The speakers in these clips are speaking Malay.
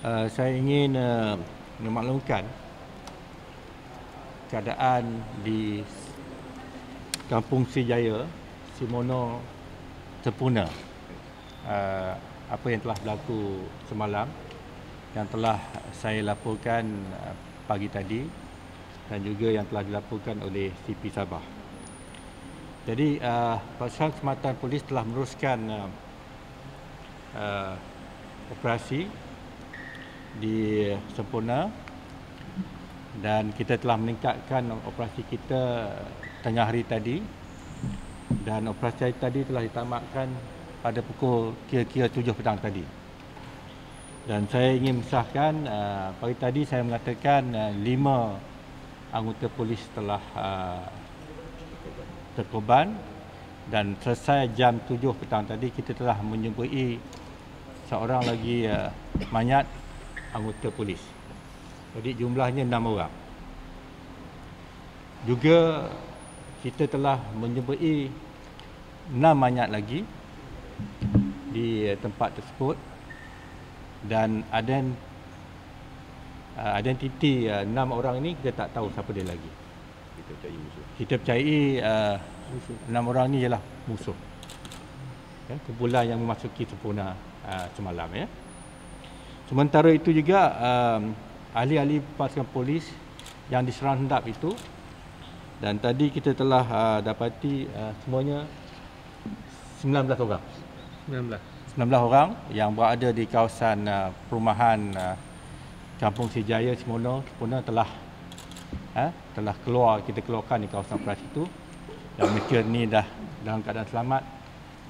Saya ingin memaklumkan keadaan di Kampung Sijaya, Simono, Sempurna. Apa yang telah berlaku semalam yang telah saya laporkan pagi tadi dan juga yang telah dilaporkan oleh CP Sabah. Jadi Pasukan Khidmatan Polis telah meneruskan operasi di Sempurna dan kita telah meningkatkan operasi kita tengah hari tadi, dan operasi tadi telah ditamatkan pada pukul kira-kira 7 petang tadi. Dan saya ingin mensahkan pagi tadi saya mengatakan 5 anggota polis telah terkorban, dan selesai jam 7 petang tadi kita telah menjumpai seorang lagi mayat anggota polis. Jadi jumlahnya 6 orang. Juga kita telah menjumpai 6 mayat lagi di tempat tersebut, dan identiti 6 orang ini kita tak tahu siapa dia lagi. Kita percayai 6 orang ini ialah musuh, kumpulan yang memasuki Sempurna semalam. Sementara itu juga ahli-ahli pasukan polis yang diserang hendap itu, dan tadi kita telah dapati semuanya 19 orang. 19 orang yang berada di kawasan perumahan Kampung Sijaya, Simono, Sempurna telah kita keluarkan di kawasan operasi itu, dan mereka ni dah dalam keadaan selamat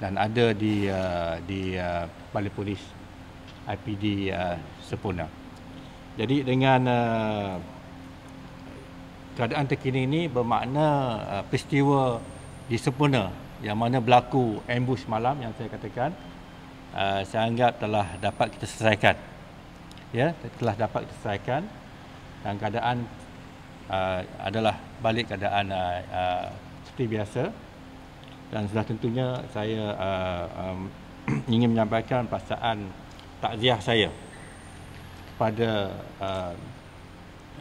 dan ada di Balai Polis IPD Sempurna. Jadi dengan keadaan terkini ini bermakna peristiwa di Sempurna yang mana berlaku ambush malam yang saya katakan, saya anggap telah dapat kita selesaikan. Telah dapat kita selesaikan, dan keadaan adalah balik keadaan seperti biasa. Dan sudah tentunya saya ingin menyampaikan perasaan takziah saya pada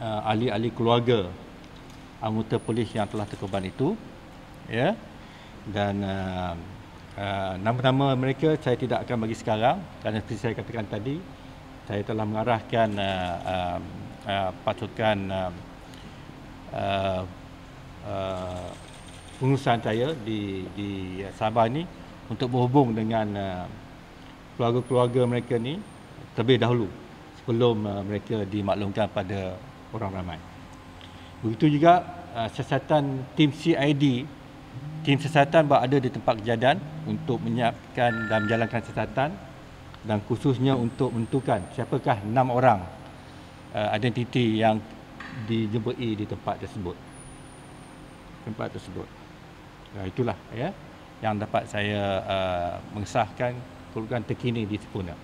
ahli-ahli keluarga anggota polis yang telah terkorban itu, dan nama-nama mereka saya tidak akan bagi sekarang kerana seperti saya katakan tadi, saya telah mengarahkan pasukan pengurusan saya di Sabah ni untuk berhubung dengan keluarga-keluarga mereka ni terlebih dahulu sebelum mereka dimaklumkan pada orang ramai. Begitu juga siasatan tim CID, tim siasatan berada di tempat kejadian untuk menyiapkan dan menjalankan siasatan, dan khususnya untuk menentukan siapakah 6 orang identiti yang dijumpai di tempat tersebut. Itulah yang dapat saya mengesahkan kedudukan terkini di Sempurna.